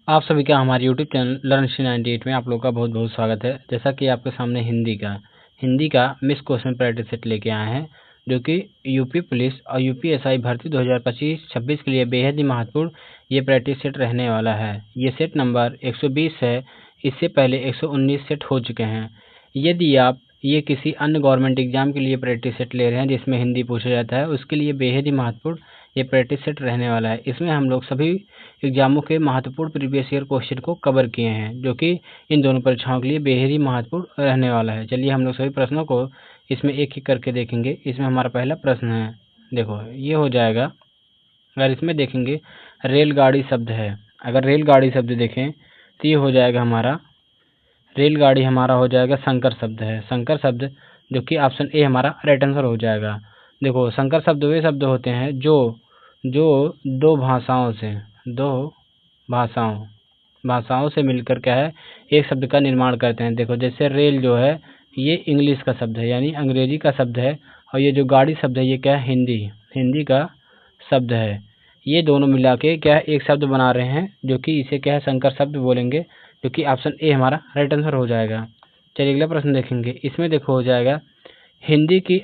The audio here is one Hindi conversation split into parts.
आप सभी का हमारे यूट्यूब चैनल लर्न 98 में आप लोगों का बहुत बहुत स्वागत है। जैसा कि आपके सामने हिंदी का मिस क्वेश्चन प्रैक्टिस सेट लेके आए हैं, जो कि यूपी पुलिस और यूपीएसआई भर्ती 2025-26 के लिए बेहद ही महत्वपूर्ण ये प्रैक्टिस सेट रहने वाला है। ये सेट नंबर 120 है। इससे पहले 119 सेट हो चुके हैं। यदि आप ये किसी अन्य गवर्नमेंट एग्जाम के लिए प्रैक्टिस सेट ले रहे हैं जिसमें हिंदी पूछा जाता है, उसके लिए बेहद ही महत्वपूर्ण ये प्रैक्टिस सेट रहने वाला है। इसमें हम लोग सभी एग्जामों के महत्वपूर्ण प्रीवियस ईयर क्वेश्चन को कवर किए हैं, जो कि इन दोनों परीक्षाओं के लिए बेहद ही महत्वपूर्ण रहने वाला है। चलिए हम लोग सभी प्रश्नों को इसमें एक एक करके देखेंगे। इसमें हमारा पहला प्रश्न है, देखो ये हो जाएगा। अगर इसमें देखेंगे रेलगाड़ी शब्द है, अगर रेलगाड़ी शब्द देखें तो ये हो जाएगा हमारा रेलगाड़ी, हमारा हो जाएगा शंकर शब्द है। शंकर शब्द जो कि ऑप्शन ए हमारा राइट आंसर हो जाएगा। देखो शंकर शब्द वे शब्द होते हैं जो दो भाषाओं से मिलकर क्या है एक शब्द का निर्माण करते हैं। देखो जैसे रेल जो है ये इंग्लिश का शब्द है, यानी अंग्रेजी का शब्द है, और ये जो गाड़ी शब्द है ये क्या है हिंदी का शब्द है। ये दोनों मिला के क्या है एक शब्द बना रहे हैं, जो कि इसे क्या है शंकर शब्द बोलेंगे, जो कि ऑप्शन ए हमारा राइट आंसर हो जाएगा। चलिए अगला प्रश्न देखेंगे। इसमें देखो हो जाएगा हिंदी की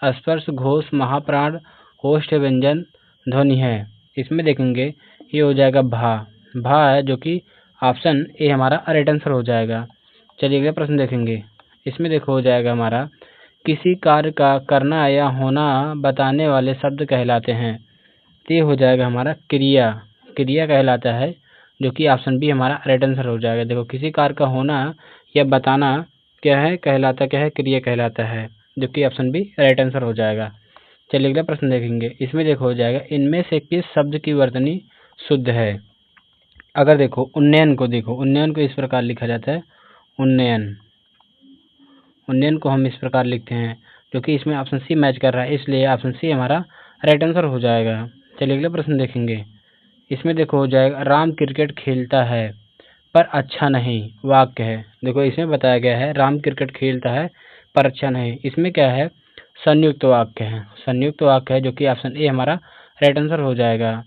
स्पर्श घोष महाप्राण होष्ठ व्यंजन ध्वनि है। इसमें देखेंगे ये हो जाएगा भा है, जो कि ऑप्शन ए हमारा राइट आंसर हो जाएगा। चलिए अगला प्रश्न देखेंगे। इसमें देखो हो जाएगा हमारा किसी कार्य का करना या होना बताने वाले शब्द कहलाते हैं। तो ये हो जाएगा हमारा क्रिया कहलाता है, जो कि ऑप्शन बी हमारा राइट आंसर हो जाएगा। देखो किसी कार्य का होना या बताना क्या है क्रिया कहलाता है, जो कि ऑप्शन बी राइट आंसर हो जाएगा। चलिए अगला प्रश्न देखेंगे। इसमें देखो हो जाएगा इनमें से किस शब्द की वर्तनी शुद्ध है। अगर देखो उन्नयन को इस प्रकार लिखा जाता है, उन्नयन को हम इस प्रकार लिखते हैं, जो कि इसमें ऑप्शन सी मैच कर रहा है, इसलिए ऑप्शन सी हमारा राइट आंसर हो जाएगा। चलिए अगला प्रश्न देखेंगे। इसमें देखो हो जाएगा राम क्रिकेट खेलता है पर अच्छा नहीं वाक्य है। देखो इसमें बताया गया है राम क्रिकेट खेलता है पर अच्छा नहीं, इसमें क्या है संयुक्त वाक्य है, जो कि ऑप्शन ए हमारा राइट आंसर हो जाएगा।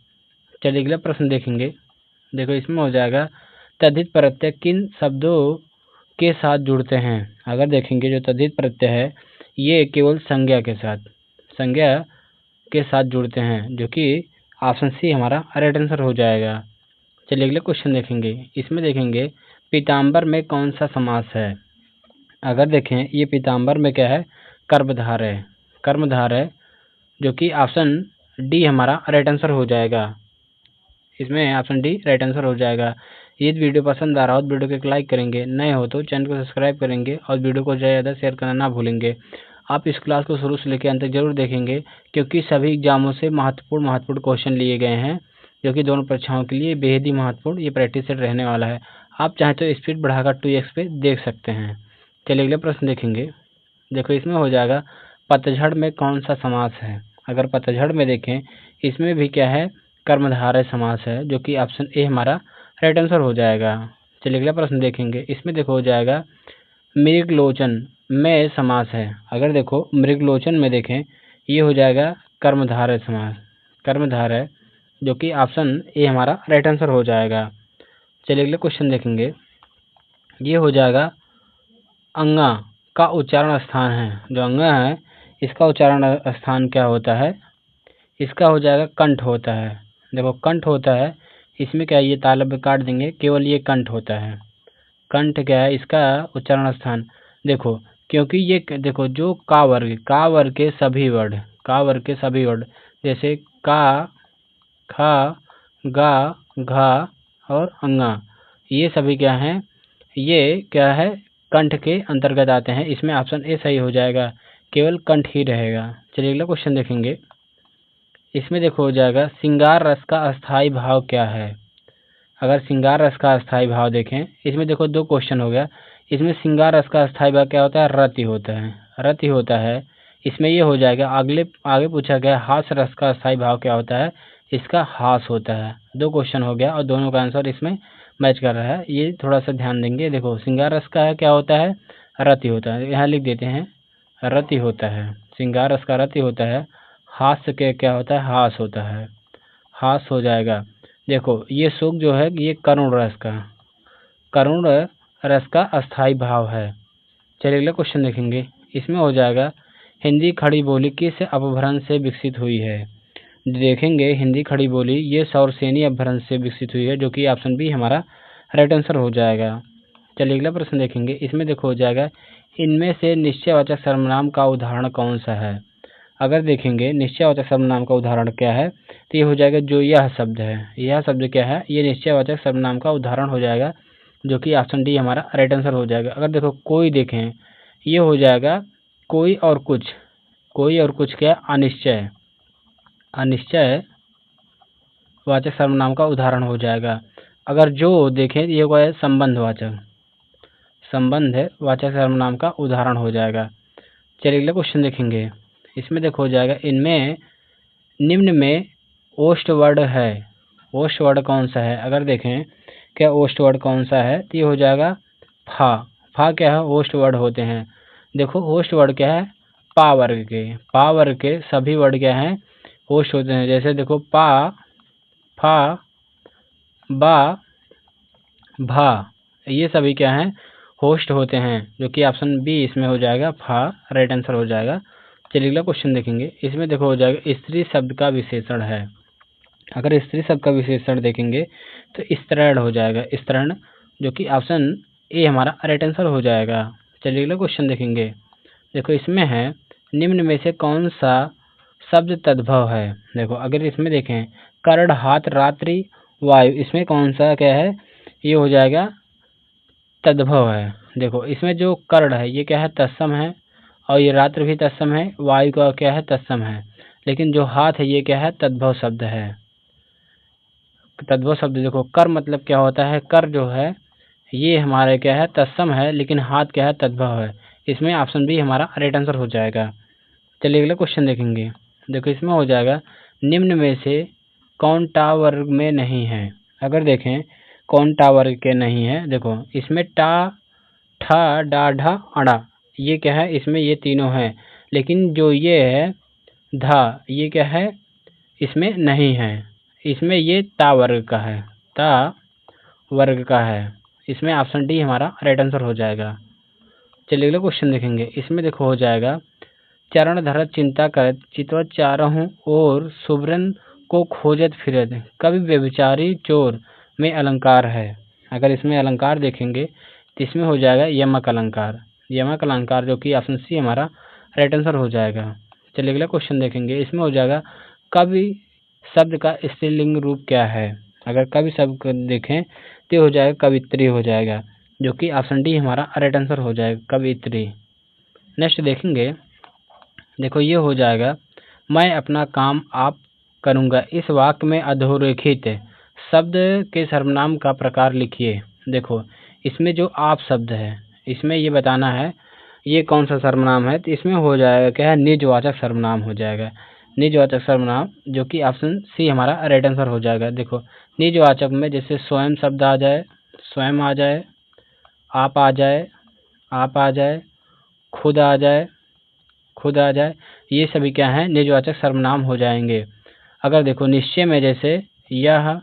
चलिए अगला प्रश्न देखेंगे। देखो इसमें हो जाएगा तद्धित प्रत्यय किन शब्दों के साथ जुड़ते हैं। अगर देखेंगे जो तद्धित प्रत्यय है ये केवल संज्ञा के साथ जुड़ते हैं, जो कि ऑप्शन सी हमारा राइट आंसर हो जाएगा। चलिए अगले क्वेश्चन देखेंगे। इसमें देखेंगे पीताम्बर में कौन सा समास है। अगर देखें ये पीताम्बर में क्या है कर्मधार है, जो कि ऑप्शन डी हमारा राइट आंसर हो जाएगा। इसमें ऑप्शन डी राइट आंसर हो जाएगा। ये वीडियो पसंद आ रहा हो तो वीडियो को एक लाइक करेंगे, नए हो तो चैनल को सब्सक्राइब करेंगे और वीडियो को ज़्यादा शेयर करना ना भूलेंगे। आप इस क्लास को शुरू से लेकर अंत तक जरूर देखेंगे, क्योंकि सभी एग्जामों से महत्वपूर्ण क्वेश्चन लिए गए हैं, जो कि दोनों परीक्षाओं के लिए बेहद ही महत्वपूर्ण ये प्रैक्टिस सेट रहने वाला है। आप चाहें तो स्पीड बढ़ाकर 2x पे देख सकते हैं। चलिए अगले प्रश्न देखेंगे। देखो इसमें हो जाएगा पतझड़ में कौन सा समास है। अगर पतझड़ में देखें इसमें भी क्या है कर्मधारय समास है, जो कि ऑप्शन ए हमारा राइट आंसर हो जाएगा। चलिए अगला प्रश्न देखेंगे। इसमें देखो हो जाएगा मृगलोचन में समास है। अगर देखो मृगलोचन में देखें ये हो जाएगा कर्मधारय समास, जो कि ऑप्शन ए हमारा राइट आंसर हो जाएगा। चलिए अगले क्वेश्चन देखेंगे। ये हो जाएगा अंगा का उच्चारण स्थान है। जो अंगा है इसका उच्चारण स्थान क्या होता है, इसका हो जाएगा कंठ होता है। देखो कंठ होता है, इसमें क्या है ये तालब काट देंगे, केवल ये कंठ होता है। कंठ क्या है इसका उच्चारण स्थान। देखो क्योंकि ये देखो जो का वर्ग के सभी वर्ड जैसे का, खा, गा, घा और अंगा, ये सभी क्या हैं, ये क्या है कंठ के अंतर्गत आते हैं। इसमें ऑप्शन ए सही हो जाएगा, केवल कंठ ही रहेगा। चलिए अगला क्वेश्चन देखेंगे। इसमें देखो हो जाएगा श्रृंगार रस का अस्थाई भाव क्या है। अगर श्रृंगार रस का अस्थाई भाव देखें, इसमें देखो दो क्वेश्चन हो गया। इसमें श्रृंगार रस का अस्थाई भाव क्या होता है, रति होता है। इसमें ये हो जाएगा आगे पूछा गया हास्य रस का अस्थाई भाव क्या होता है, इसका हास होता है। दो क्वेश्चन हो गया और दोनों का आंसर इसमें मैच कर रहा है, ये थोड़ा सा ध्यान देंगे। देखो श्रृंगार रस का क्या होता है, रति होता है, यहाँ लिख देते हैं रति होता है। श्रृंगार रस का रति होता है। हास्य के क्या होता है, हास होता है, हास हो जाएगा। देखो ये सुख जो है ये करुण रस का अस्थाई भाव है। चलिए अगला क्वेश्चन देखेंगे। इसमें हो जाएगा हिंदी खड़ी बोली किस अपभ्रंश से विकसित हुई है। देखेंगे हिंदी खड़ी बोली ये सौरसेनी अपभ्रंश से विकसित हुई है, जो कि ऑप्शन बी हमारा राइट आंसर हो जाएगा। चलिए अगला प्रश्न देखेंगे। इसमें देखो हो जाएगा इनमें से निश्चयवाचक सर्वनाम का उदाहरण कौन सा है। अगर देखेंगे निश्चयवाचक सर्वनाम का उदाहरण क्या है, तो ये हो जाएगा जो यह शब्द है। यह शब्द क्या है, ये निश्चयवाचक सर्वनाम का उदाहरण हो जाएगा, जो कि ऑप्शन डी हमारा राइट आंसर हो जाएगा। अगर देखो कोई देखें, ये हो जाएगा कोई और कुछ क्या अनिश्चय वाचक सर्वनाम का उदाहरण हो जाएगा। अगर जो देखें ये क्या है संबंध वाचक सर्वनाम का उदाहरण हो जाएगा। चलिए अगला क्वेश्चन देखेंगे। इसमें देखो हो जाएगा इनमें निम्न में ओष्ठ वर्ड है। ओष्ठ वर्ड कौन सा है, अगर देखें क्या ओष्ठ वर्ड कौन सा है, तो ये हो जाएगा फा क्या है ओष्ठ वर्ड होते हैं। देखो ओष्ठ वर्ड क्या है पा वर्ग के सभी वर्ड क्या हैं ओष्ठ होते हैं। जैसे देखो पा फा बा भा ये सभी क्या हैं होस्ट होते हैं, जो कि ऑप्शन बी इसमें हो जाएगा फा राइट आंसर हो जाएगा। चलिए अगला क्वेश्चन देखेंगे। इसमें देखो हो जाएगा स्त्री शब्द का विशेषण है। अगर स्त्री शब्द का विशेषण देखेंगे तो स्तरण हो जाएगा, स्तरण, जो कि ऑप्शन ए हमारा राइट आंसर हो जाएगा। चलिए अगला क्वेश्चन देखेंगे। देखो इसमें है निम्न में से कौन सा शब्द तद्भव है। देखो अगर इसमें देखें कर्ण हाथ रात्रि वायु, इसमें कौन सा क्या है, ये हो जाएगा तद्भव है। देखो इसमें जो कर्ण है ये क्या है तत्सम है, और ये रात्र भी तत्सम है, वायु का क्या है तत्सम है, लेकिन जो हाथ है ये क्या है तद्भव शब्द है। तद्भव शब्द देखो कर मतलब क्या होता है, कर जो है ये हमारे क्या है तत्सम है, लेकिन हाथ क्या है तद्भव है। इसमें ऑप्शन बी हमारा राइट आंसर हो जाएगा। चलिए अगला क्वेश्चन देखेंगे। देखो इसमें हो जाएगा निम्न में से कौन टा वर्ग में नहीं है। अगर देखें कौन टा वर्ग के नहीं है, देखो इसमें टा ठा डा ढा अड़ा ये क्या है, इसमें ये तीनों हैं, लेकिन जो ये है धा ये क्या है इसमें नहीं है, इसमें ये ता वर्ग का है, ता वर्ग का है। इसमें ऑप्शन डी हमारा राइट आंसर हो जाएगा। चलिए अगला क्वेश्चन देखेंगे। इसमें देखो हो जाएगा चरण धरत चिंता करत चितवत चारहूं और सुब्रन को खोजत फिरत कवि व्यभिचारी चोर में अलंकार है। अगर इसमें अलंकार देखेंगे तो इसमें हो जाएगा यमक अलंकार, जो कि ऑप्शन सी हमारा राइट आंसर हो जाएगा। चलिए अगला क्वेश्चन देखेंगे। इसमें हो जाएगा कवि शब्द का स्त्रीलिंग रूप क्या है। अगर कवि शब्द को देखें तो हो जाएगा कवित्री हो जाएगा, जो कि ऑप्शन डी हमारा राइट आंसर हो जाएगा कवित्री। नेक्स्ट देखेंगे। देखो ये हो जाएगा मैं अपना काम आप करूँगा। इस वाक्य में अधोरेखित शब्द के सर्वनाम का प्रकार लिखिए। देखो इसमें जो आप शब्द है इसमें ये बताना है ये कौन सा सर्वनाम है, तो इसमें हो जाएगा क्या है निजवाचक सर्वनाम हो जाएगा। निजवाचक सर्वनाम, जो कि ऑप्शन सी हमारा राइट आंसर हो जाएगा। देखो निजवाचक में जैसे स्वयं शब्द आ जाए, स्वयं आ जाए, आप आ जाए, खुद आ जाए, ये सभी क्या हैं निजवाचक सर्वनाम हो जाएंगे। अगर देखो निश्चय में जैसे यह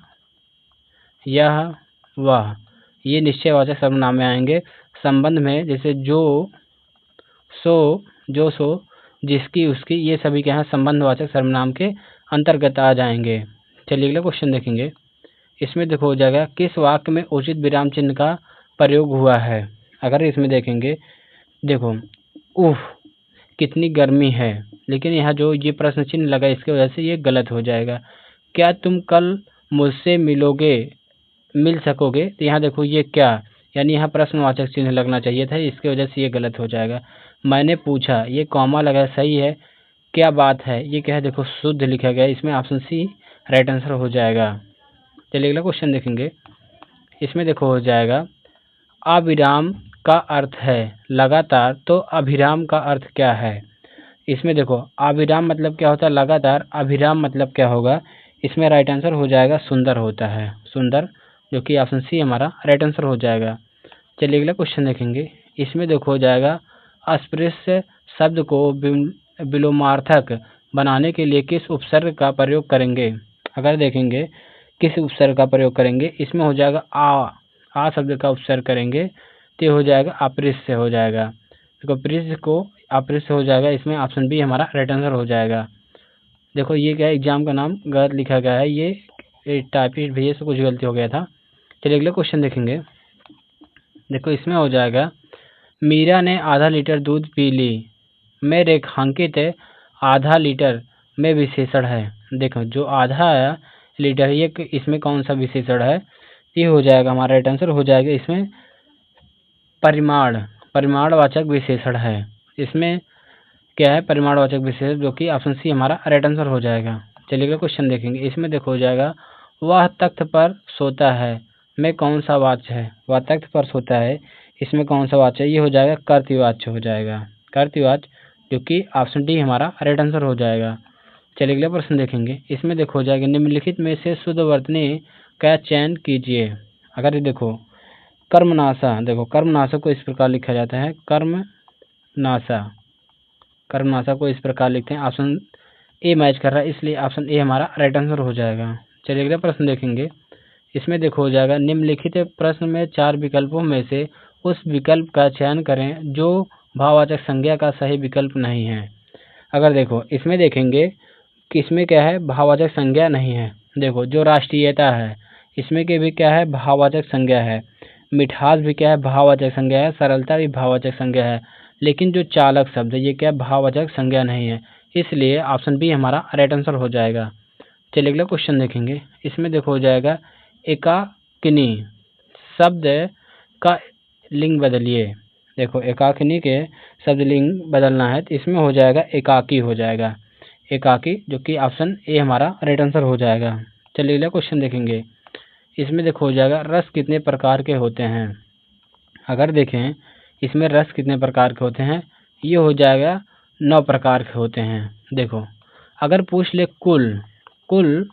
वह ये निश्चयवाचक सर्वनाम में आएंगे। संबंध में जैसे जो सो जिसकी उसकी ये सभी क्या हैं संबंधवाचक सर्वनाम के अंतर्गत आ जाएंगे। चलिए अगला क्वेश्चन देखेंगे। इसमें देखो हो जाएगा किस वाक्य में उचित विराम चिन्ह का प्रयोग हुआ है। अगर इसमें देखेंगे देखो उफ कितनी गर्मी है, लेकिन यहाँ जो ये प्रश्न चिन्ह लगा इसकी वजह से ये गलत हो जाएगा। क्या तुम कल मुझसे मिल सकोगे, तो यहाँ देखो ये क्या, यानी यहाँ प्रश्नवाचक चिन्ह लगना चाहिए था, इसकी वजह से ये गलत हो जाएगा। मैंने पूछा ये कॉमा लगा सही है, क्या बात है ये क्या है देखो शुद्ध लिखा गया, इसमें ऑप्शन सी राइट आंसर हो जाएगा। चलिए अगला क्वेश्चन देखेंगे। इसमें देखो हो जाएगा अविराम का अर्थ है लगातार, तो अभिराम का अर्थ क्या है। इसमें देखो अविराम मतलब क्या होता है लगातार, अभिराम मतलब क्या होगा, इसमें राइट आंसर हो जाएगा सुंदर होता है, सुंदर, जो कि ऑप्शन सी हमारा राइट आंसर हो जाएगा। चलिए अगला क्वेश्चन देखेंगे। इसमें देखो हो जाएगा अस्पृश्य शब्द को विलोमार्थक बनाने के लिए किस उपसर्ग का प्रयोग करेंगे। अगर देखेंगे किस उपसर्ग का प्रयोग करेंगे? इसमें हो जाएगा आ शब्द का उपसर्ग करेंगे तो हो जाएगा अपृष्ठ से हो जाएगा। देखो पृष्ठ को अपृष्ठ से हो जाएगा, इसमें ऑप्शन बी हमारा राइट आंसर हो जाएगा। देखो ये क्या है, एग्जाम का नाम गलत लिखा गया है, ये टाइपिस्ट भैया से कुछ गलती हो गया था। चलिए अगले क्वेश्चन देखेंगे। देखो इसमें हो जाएगा मीरा ने आधा लीटर दूध पी ली में रेखांकित आधा लीटर में विशेषण है। देखो जो आधा लीटर ये इसमें कौन सा विशेषण है? ये हो जाएगा हमारा राइट आंसर हो जाएगा इसमें परिमाणवाचक विशेषण है। इसमें क्या है? परिमाणवाचक विशेषण, जो कि ऑप्शन सी हमारा राइट आंसर हो जाएगा। चलिए क्वेश्चन देखेंगे। इसमें देखो हो जाएगा वह तख्त पर सोता है में कौन सा वाच्य है? वह तख्त पर सोता है, इसमें कौन सा वाच्य है? ये हो जाएगा कर्तृवाच्य हो जाएगा, कर्तृवाच्य, जो कि ऑप्शन डी हमारा राइट आंसर हो जाएगा। चलिए अगला प्रश्न देखेंगे। इसमें देखो हो जाएगा निम्नलिखित में से शुद्ध वर्तनी का चयन कीजिए। अगर ये देखो कर्मनाशा, देखो कर्मनाशा को इस प्रकार लिखा जाता है, कर्मनाशा को इस प्रकार लिखते हैं। ऑप्शन ए मैच कर रहा है, इसलिए ऑप्शन ए हमारा राइट आंसर हो जाएगा। चलिए अगला प्रश्न देखेंगे। इसमें देखो हो जाएगा निम्नलिखित प्रश्न में 4 विकल्पों में से उस विकल्प का चयन करें जो भाववाचक संज्ञा का सही विकल्प नहीं है। अगर देखो इसमें देखेंगे कि इसमें क्या है? भाववाचक संज्ञा नहीं है। देखो जो राष्ट्रीयता है इसमें के भी क्या है? भाववाचक संज्ञा है। मिठास भी क्या है? भाववाचक संज्ञा है। सरलता भी भाववाचक संज्ञा है। लेकिन जो चालक शब्द है ये क्या? भाववाचक संज्ञा नहीं है, इसलिए ऑप्शन बी हमारा राइट आंसर हो जाएगा। चलिए अगला क्वेश्चन देखेंगे। इसमें देखो हो जाएगा एकाकिनी शब्द का लिंग बदलिए। देखो एकाकिनी के शब्द लिंग बदलना है तो इसमें हो जाएगा एकाकी हो जाएगा, एकाकी, जो कि ऑप्शन ए हमारा राइट आंसर हो जाएगा। चलिए अगला क्वेश्चन देखेंगे। इसमें देखो हो जाएगा रस कितने प्रकार के होते हैं? अगर देखें इसमें रस कितने प्रकार के होते हैं? ये हो जाएगा 9 प्रकार के होते हैं। देखो अगर पूछ ले कुल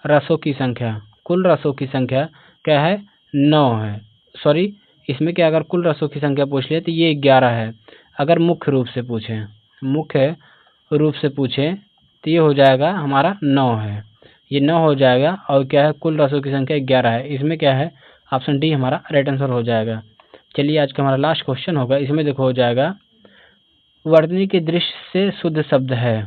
रसों की संख्या, कुल रसों की संख्या क्या है? 9 है। सॉरी, इसमें क्या अगर कुल रसों की संख्या पूछ ले तो ये 11 है। अगर मुख्य रूप से पूछें तो ये हो जाएगा हमारा 9 है, ये 9 हो जाएगा। और क्या है? कुल रसों की संख्या 11 है, इसमें क्या है? ऑप्शन डी हमारा राइट आंसर हो जाएगा। चलिए आज का हमारा लास्ट क्वेश्चन होगा। इसमें देखो हो जाएगा वर्तनी की दृष्टि से शुद्ध शब्द है।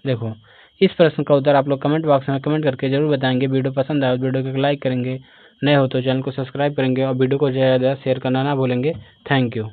देखो इस प्रश्न का उत्तर आप लोग कमेंट बॉक्स में कमेंट करके जरूर बताएंगे। वीडियो पसंद आए तो वीडियो को लाइक करेंगे, नए हो तो चैनल को सब्सक्राइब करेंगे और वीडियो को ज़्यादा शेयर करना ना भूलेंगे। Thank you.